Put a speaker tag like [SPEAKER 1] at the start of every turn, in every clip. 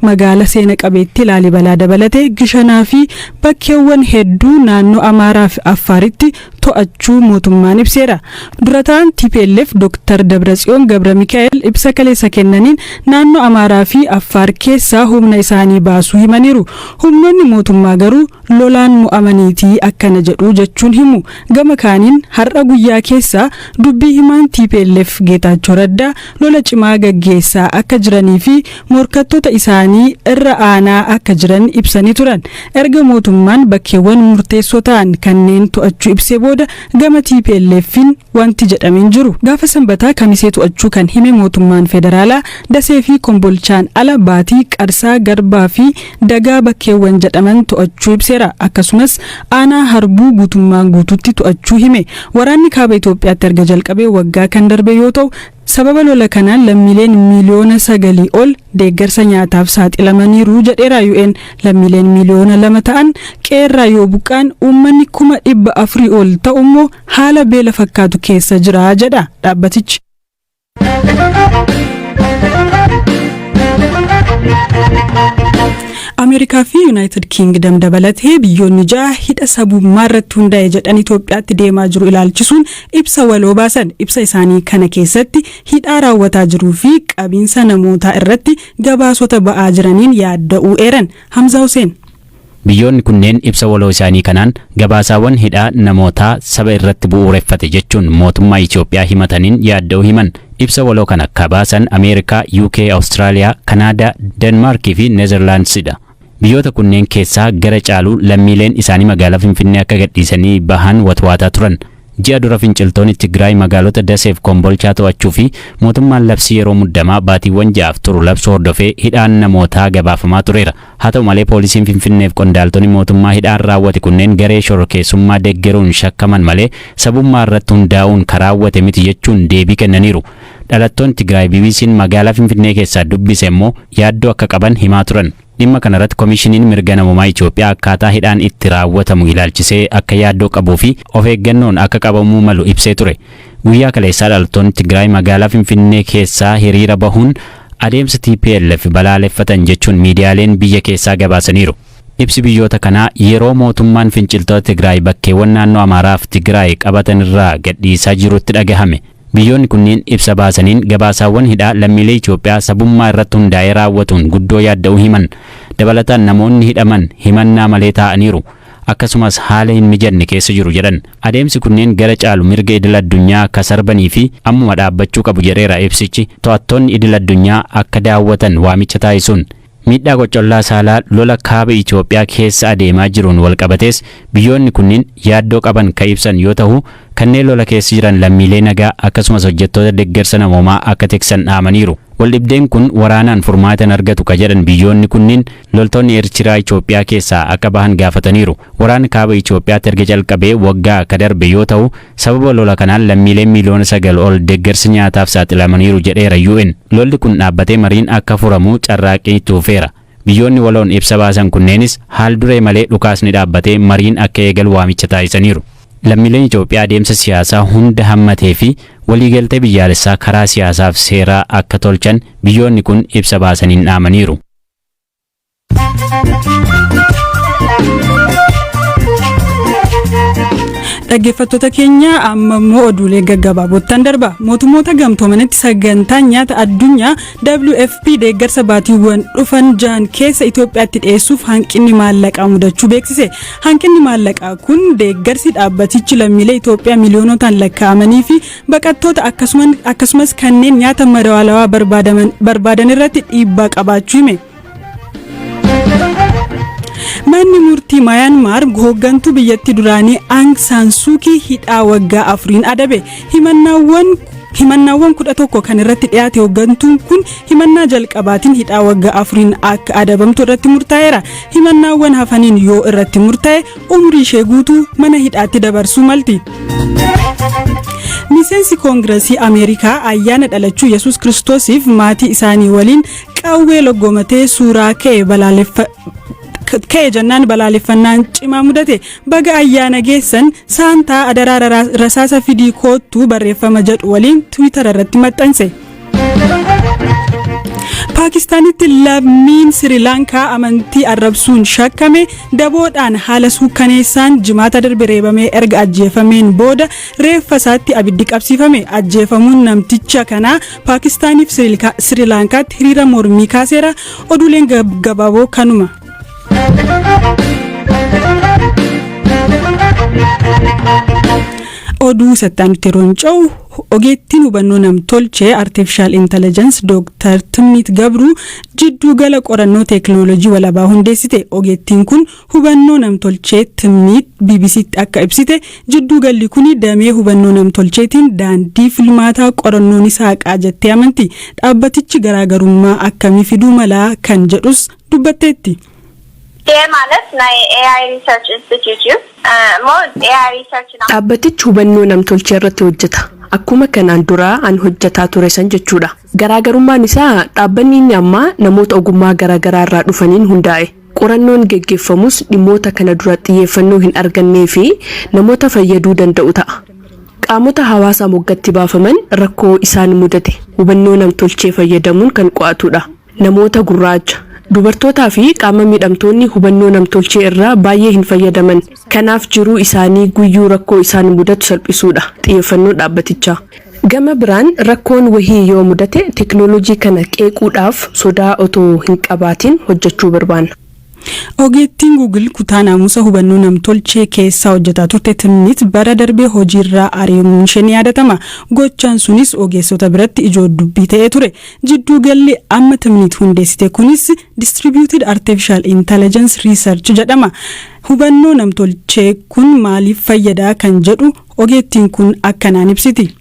[SPEAKER 1] Magaala seena qabeetti Laalibalaa dabalatee Gishanaa fi bakkeewwan hedduu naannoo Amaaraa fi Affaaritti to'achuu mootummaan ibseera. Durataan TPLF Dr. Dabratsiyoon Gabra Mikaa'el ibsa kaleessa kennaniin naannoo Amaaraa fi Affaar keessaa humna isaanii baasuu himaniiru. Humnoonni mootummaa garuu lolaan mo'amaniitii akkana jedhu jechuun himu. Gama kaaniin har'a guyyaa keessaa dubbii himaan TPLF Geetaachoo Raddaa lola cimaa gaggeessaa akka jiranii fi morkattoota isaanii irra aanaa akka jiran ibsanii turan. Erga mootummaan bakkeewwan murteessoo ta'an kanneen to'achuu ibsee booda gama TPLFin wanti jedhameen jiru. Gaafa Sanbataa Kamisee to'achuu kan hime mootummaan federaalaa Dasee fi Kombolchaan ala Baatii, Qarsaa, Garbaa fi Dagaa bakkeewwan jedhaman to'achuu ibseera. Akkasumas aanaa Harbuu guutummaan guutuutti to'achuu hime. Waraanni kaaba Itoophiyaatti erga jalqabee waggaa kan darbe yoo ta'u sababa lola kanaan lammiileen miliyoona 9 ol deeggarsa nyaataaf saaxilamaniiru jedheera UN. Lammiileen miliyoona 2 ta'an qeerraa yoo buqqaan uummanni 400,000 ol ta'ummoo haala beela fakkaatu keessa jira jedha dhaabbatichi. Ameerikaa fi United Kingdom dabalatee biyyoonni 6 hidha sabummaa irratti hundaa'e jedhan Itoophiyaatti deemaa jiru ilaalchisuun ibsa waloo baasan. Ibsa isaanii kana keessatti hidhaa raawwataa jiruu fi qabiinsa namootaa irratti gabaasota ba'aa jiraniin yaadda'uu eeran. Hamza Hussein.
[SPEAKER 2] Biyyoonni kunneen ibsa waloo isaanii kanaan gabaasaawwan hidhaa namootaa saba irratti bu'uureffate jechuun mootummaa Itoophiyaa himataniin yaadda'uu himan. Ibsa waloo kana kabaasan Ameerikaa, UK, Austraaliyaa, Kanaadaa, Denmaarkii fi Neezerlaandsidha. Biyyoota kunneen keessaa gara caaluu lammiileen isaanii magaalaa Finfinnee akka gadhiisanii bahan watwaataa turan. Ji'a dura finciltoonni Tigraay magaalota Dasee fi Kombolchaa to'achuu fi mootummaan labsii yeroo muddamaa baatiiwwan 6 turu labsuu hordofee hidhaan namootaa gabaafamaa tureera. Haa ta'u malee poolisiin Finfinnee fi qondaaltonni mootummaa hidhaan raawwate kunneen garee shororkeessummaa deeggaruun shakkaman malee sabummaa irratti hundaa'uun karaawwate miti jechuun deebii kennaniiru. Dhalattoonni Tigraay BBC'n magaalaa Finfinnee keessaa dubbise immoo yaaddoo akka qaban himaa turan. Dhimma kanarratti Koomishiniin Mirga Namummaa Itoophiyaa akkaataa hidhaan itti raawwatamu ilaalchisee akka yaaddoo qabuu fi of eeggannoon akka qabamuu malu ibsee ture. Guyyaa kaleessaa dhalattoonni Tigraay magaalaa Finfinnee keessaa hiriira bahuun adeemsa TPLF balaaleffatan jechuun miidiyaaleen biyya keessaa gabaasaniiru. Ibsi biyyoota kanaa yeroo mootummaan finciltoota Tigraay bakkeewwan naannoo Amaaraa fi Tigraay qabatan irraa gadhiisaa jirutti dhagahame. Biyyoonni kunneen ibsa baasaniin gabaasaawwan hidhaa lammiilee Itoophiyaa sabummaa irratti hundaa'ee raawwatuun guddoo yaadda'uu himan. Dabalataan namoonni hidhaman himannaa malee taa'aniiru. Akkasumas haala hin mijanne keessa jiru jedhan. Adeemsi kunneen gara caalu mirga idil addunyaa akka sarbanii fi ammuma dhaabbachuu qabu jedheera ibsichi. To'attoonni idil addunyaa akka daawwatan waamicha taasisuun. Miidhaa qocollaa saalaa lola kaaba Itoophiyaa keessa adeemaa jiruun walqabatees biyyoonni kunneen yaaddoo qaban kan ibsan yoo ta'u kanneen lola keessa jiran lammiilee nagaa akkasumas hojjettoota deeggarsa namoomaa akka tiksan dhaamaniiru. Waldhibdeen kun waraanaan furmaata argatu ka jedhan biyyoonni kunneen loltoonni Eertiraa Itoophiyaa keessaa akka bahan gaafataniiru. Waraanni kaaba Itoophiyaatti erga jalqabee waggaa akka darbe yoo ta'u sababa lola kanaan lammiileen miliyoona 9 ol deeggarsa nyaataaf saaxilamaniiru jedheera UN. Lolli kun dhaabbatee mariin akka furamu carraaqqii tuufeera. Biyyoonni waloon ibsa baasan kunneenis haal duree malee dhukaasni dhaabbatee mariin akka eegalu waamicha taasisaniiru. Lammiileen Itoophiyaa adeemsa siyaasaa hunda hammatee fi waliigaltee biyyaalessaa karaa siyaasaaf seeraa akka tolchan biyyoonni kun ibsa baasaniin dhaamaniiru.
[SPEAKER 1] Dhaggeeffattoota keenya amma immoo oduulee gaggabaabootaan darba. Mootummoota gamtoomanitti sagantaan nyaata addunyaa WFP deeggarsa baatiiwwan dhufan 6 keessa Itoophiyaatti dhiyeessuuf hanqinni maallaqaa mudachuu beeksise. Hanqinni maallaqaa kun deeggarsi dhaabbatichi lammiilee Itoophiyaa miliyoonotaan lakkaa'amanii fi baqattoota akkasumas kanneen nyaata madaalawaa barbaadan irratti dhiibbaa qabaachuu hime. Manni murtii Myanmar hooggantuu biyyattii duraanii Aung San Suu Kyi hidhaa waggaa 4 adabe. Himannawwan 11 kan irratti dhiyaate hooggantuun kun himannaa jalqabaatiin hidhaa waggaa 4 akka adabamtu irratti murtaa'eera. Himannawwan hafaniin yoo irratti murtaa'e umrii ishee guutuu mana hidhaatti dabarsuu malti. Miseensi Koongireesii Ameerikaa ayyaana dhalachuu Yesuus Kiristoosiif maatii isaanii waliin qawwee loggomatee suuraa ka'e jannaan balaaleffannaan cimaa mudate. Baga ayyaana geessan saantaa adaraa rasaasa fidii koottuu barreeffama jedhu waliin Twitter irratti maxxanse. Paakistaanitti lammiin Sri Lankaa amantii arrabsuun shakkame daboodhaan haala suukkaneessaan jimaata darbe reebamee erga ajjeefameen booda reeffa isaatti abiddi qabsiifame. Ajjeefamuun namticha kanaa Paakistaaniif Sri Lankaatti hiriira mormii kaaseera. Oduuleen gabaaboo kanuma. Oduu sattaanitti ronca'u ogeettiin hubannoo namtolchee artificial intelligence Dr. Timnit Gabruu jidduu gala qorannoo teekinooloojii walabaa hundeessite. Ogeettiin kun hubannoo namtolchee Timnit BBC'tti akka ibsite jidduu galli kun damee hubannoo namtolcheetiin daandii filmaataa qorannoon isaa haqaa jettee amanti. Dhaabbatichi garaagarummaa akkamii fiduu malaa kan jedhus dubbatteetti.
[SPEAKER 3] Dhaabbatichi hubannoo namtolchee irratti hojjeta. Akkuma kanaan dura an hojjetaa ture san jechuudha. Garaagarummaan isaa dhaabbanni inni ammaa namoota ogummaa garaagaraa irraa dhufaniin hundaa'e. Qorannoon geggeeffamus dhimmoota kana dura xiyyeeffannoo hin argannee fi namoota fayyaduu danda'u ta'a. Qaamota hawaasaa moggatti baafaman rakkoo isaan mudate hubannoo namtolchee fayyadamuun kan qo'atudha. Namoota gurraacha, dubartootaa fi qaama miidhamtoonni hubannoo namtolchee irraa baay'ee hin fayyadaman. Kanaaf jiruu isaanii guyyuu rakkoo isaan mudatu salphisuudha xiyyeeffannoo dhaabbatichaa. Gama biraan rakkoon wahii yoo mudate teekinooloojii kana qeequudhaaf sodaa otoo hin qabaatiin hojjechuu barbaanna.
[SPEAKER 1] Ogeettiin Google kutaa naamusa hubannoo namtolchee keessaa hojjetaa turte Timnit bara darbee hojiirraa ari'amuun ishee ni yaadatama. Gochaan sunis ogeessota biratti ijoo dubbii ta'ee ture. Jidduu galli amma Timnit hundeessite kunis Distributed Artificial Intelligence Research jedhama. Hubannoo namtolchee kun maaliif fayyadaa kan jedhu ogeettiin kun akkanaan ibsiti.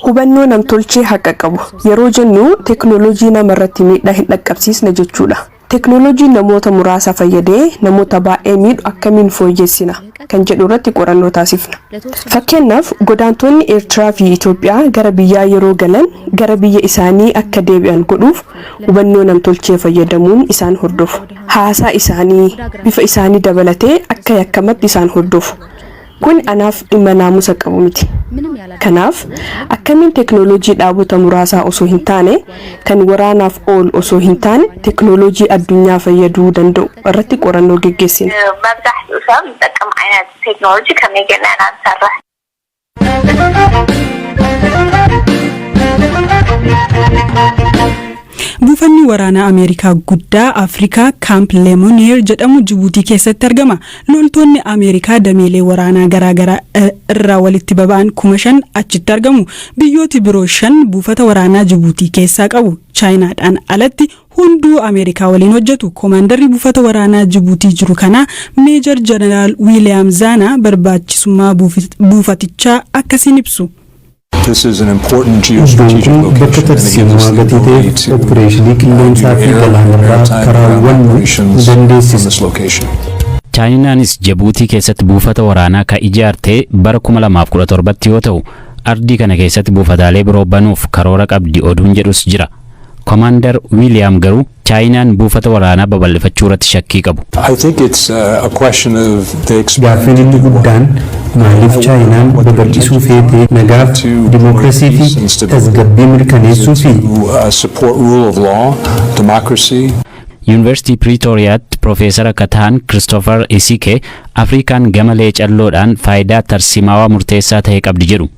[SPEAKER 3] Hubannoo namtolchee haqa qabu yeroo jennu teekinooloojii namarratti miidhaa hin dhaqqabsiisne jechuudha. Teekinooloojiin namoota muraasa fayyadee namoota baay'ee miidhu akkamiin fooyyessina kan jedhu irratti qorannoo taasifna. Fakkeenyaaf godaantonni Eertiraa fi Itoophiyaa gara biyyaa yeroo galan gara biyya isaanii akka deebi'an godhuuf hubannoo namtolchee fayyadamuun isaan hordofu. Haasaa isaanii bifa isaanii dabalatee akka yakkamatti isaan hordofu. Kun anaaf dhimma naamusa qabu miti. Kanaaf akkamiin teekinooloojii dhaabota muraasaa osoo hin taane kan waraanaaf oolu osoo hin taane teekinooloojii addunyaa fayyaduu danda'u irratti qorannoo geggeessina.
[SPEAKER 1] Buufanni waraanaa Ameerikaa guddaa Afrikaa Camp Lemonnier jedhamu Jibuutii keessatti argama. Loltoonni Ameerikaa dameelee waraanaa garaagaraa irraa walitti baba'an 5,000 achitti argamu. Biyyooti biroo 5 buufata waraanaa Jibuutii keessaa qabu. Chaayinaadhaan alatti hunduu Ameerikaa waliin hojjetu. Koomaandarri buufata waraanaa Jibuutii jiru kana Meejor Jeneraal Wiiliyaam Zaanaa barbaachisummaa buufatichaa akkasiin ibsu.
[SPEAKER 4] This is an important geostrategic location and it gives us the ability to coordinate air operations from this location.
[SPEAKER 2] Chaayinaanis Jibuutii keessatti buufata waraanaa ka ijaarte bara 2017 yoo ta'u ardii kana keessatti buufataalee biroo banuuf karoora qabdi oduun jedhus jira. Commander William garuu Chaayinaan buufata waraanaa babal'ifachuu irratti shakkii qabu.
[SPEAKER 4] I think it's a question of the
[SPEAKER 5] Gaaffiin guddaan maaliif Chaayinaan babal'isuu feetee nagaaf dimookiraasii fi tasgabbii mirkaneessuu fi
[SPEAKER 4] support rule of law, democracy.
[SPEAKER 2] University Pretoriaatti Profeesara Kataan Christopher Isike Afrikaan gamalee calloodhaan faayidaa tarsimaawaa murteessaa ta'e qabdi jedhu.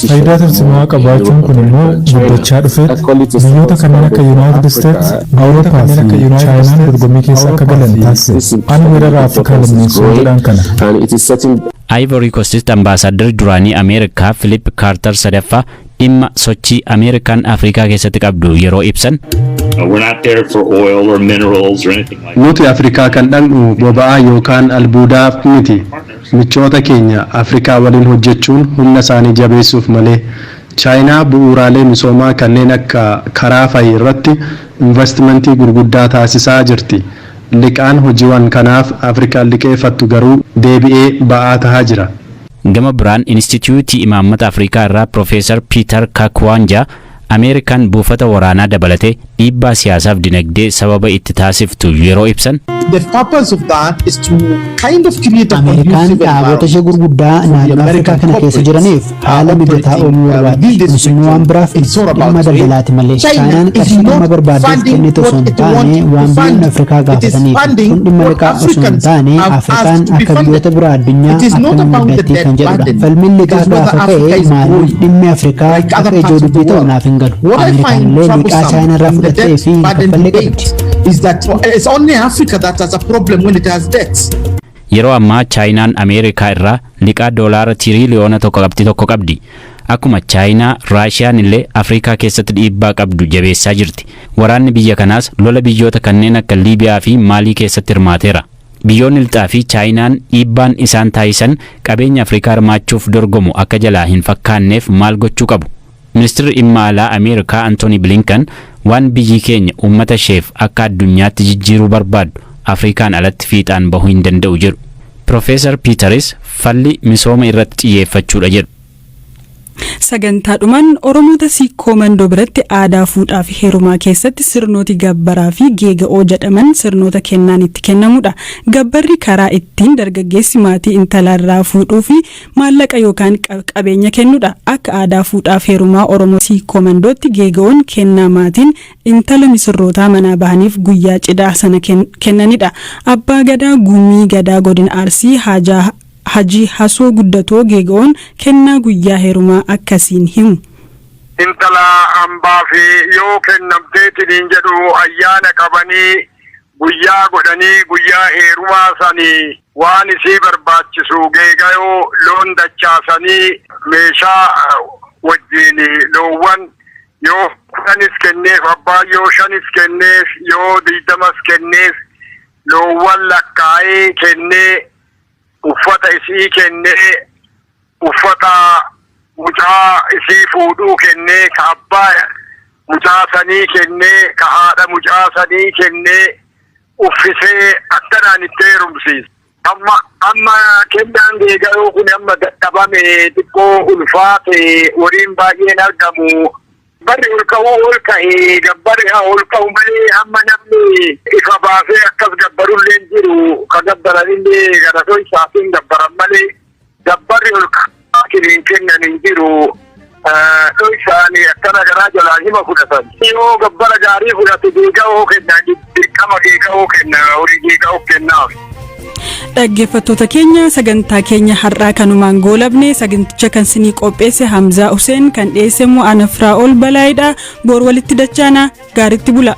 [SPEAKER 6] Faayidaa tarsimaawaa qabaachuun kun immoo guddachaa dhufeet biyyoota kanneen akka United States, Awurooppaa fi Chaayinaan dorgommii keessa akka galan taasise. Ani weerara Afrikaa lammeessuu jedhaan kana.
[SPEAKER 2] Ivory Coast ambaasaaddarri duraanii Ameerikaa Philip Carter sadaffaa dhimma sochii Ameerikaan Afrikaa keessatti qabdu yeroo ibsan.
[SPEAKER 7] Nuti Afrikaa kan dhaqnu boba'aa yookaan albuudaaf miti. Michoota keenya Afrikaa waliin hojjechuun humna isaanii jabeessuuf malee. Chaayinaa bu'uuraalee misoomaa kanneen akka karaa fayyaa irratti investimentii gurguddaa taasisaa jirti. Liqaan hojiiwwan kanaaf Afrikaan liqeeffattu garuu deebi'ee ba'aa tahaa jira.
[SPEAKER 2] Gama biraan Instituutii Imaammata Afrikaa irraa Profeesar Peter Kakwanja Ameerikaan buufata waraanaa dabalatee dhiibbaa siyaasaaf dinagdee sababa itti taasiftu yeroo ibsan.
[SPEAKER 8] The purpose of that is to kind of create a
[SPEAKER 9] Ameerikaan dhaabota ishee gurguddaa naannoo Afrikaa kana keessa jiraniif haala mijataa uumuu barbaaddi. Kunis immoo waan biraaf dhimma daldalaati malee. Chaayinaan qarshii dhimma barbaadeef kennite osoo hin taane waan biyyoonni Afrikaa gaafataniif. Kun dhimma liqaa osoo hin taane Afrikaan akka biyyoota biraa addunyaa akkana muddattee kan jedhudha. Falmiin liqaas gaafa ka'e maaliif dhimmi Afrikaa akka ijoo dubbii ta'u naaf hin galu. Ameerikaan illee liqaa Chaayinaa irraa fudhattee fi kaffallee qabdi.
[SPEAKER 8] Is that it's only Africa that has a problem when it has debts.
[SPEAKER 2] Yeroo ammaa Chaayinaan Ameerikaa irraa liqaa doolaara tiriliyoona tokko qabdi. Akkuma Chaayinaa, Raashiyaan illee Afrikaa keessatti dhiibbaa qabdu jabeessaa jirti. Waraanni biyya kanaas lola biyyoota kanneen akka Liibiyaa fi Maalii keessatti hirmaateera. Biyyoonni lixaa fi Chaayinaan dhiibbaan isaan taasisan qabeenya Afrikaa hirmaachuuf dorgomu akka jalaa hin fakkaanneef maal gochuu qabu? Ministeerri dhimma alaa Ameerikaa Anthony Blinken waan biyyi keenya uummata isheef akka addunyaatti jijjiiruu barbaaddu Afrikaan alatti fiixaan bahuu hin danda'u jedhu. Profeesar Piiteris falli misooma irratti xiyyeeffachuudha jedhu.
[SPEAKER 1] Sagantaadhumaan Oromoota Siikoo Mandoo biratti aadaa fuudhaa fi heerumaa keessatti sirnooti gabbaraa fi geega'oo jedhaman sirnoota kennaan itti kennamudha. Gabbarri karaa ittiin dargaggeessi maatii intalaarraa fuudhuu fi maallaqa yookaan qabeenya kennudha. Akka aadaa fuudhaa fi heerumaa Oromoo Siikoo Mandootti geega'oon kennaa maatiin intala misirrootaa manaa bahaniif guyyaa cidhaa sana kennanidha. Abbaa Gadaa Gumii Gadaa Godina Arsii Haji Hasoo Guddatoo geega'oon kennaa guyyaa heerumaa akkasiin himu.
[SPEAKER 10] Intala hambaa fi yoo kennamteetiin jedhu ayyaana qabanii guyyaa godhanii guyyaa heerumaa sanii waan isii barbaachisu geega'oo loon dachaasanii meeshaa wajjin loowwan yoo 10 kenneef abbaa yoo 5 kenneef yoo 20 kenneef loowwan lakkaa'ee kennee uffata isii kennee uffata mucaa isii fuudhuu kennee ka abbaa mucaa sanii kennee ka haadha mucaa sanii kennee uffisee akkanaan itti heerumsiisa. Amma kennaan geega'oo kun amma dadhabame xiqqoo ulfaate waliin baay'een argamu. Barri ol ka'uu ol ka'e gabbarri haa ol ka'u malee hamma namni ifa baasee akkas gabbarullee hin jiru ka gabbaranillee garatoo isaatiin gabbaran malee gabbarri ol ka'aa hin kennan hin jiru isaanii akkana garaa jalaa hima fudhatan. Yoo gabbara gaarii fudhate geega'oo kenna dirqama geega'oo kenna horii geega'oo kennaaf.
[SPEAKER 1] Dhaggeeffattoota keenya sagantaa keenya har'aa kanumaan goolabne saganticha kan sinii qopheesse Hamzaa Hussein kan dhiyeesse immoo Ana Firaa'ol Balaayidha. Boor walitti dachaana gaaritti bula.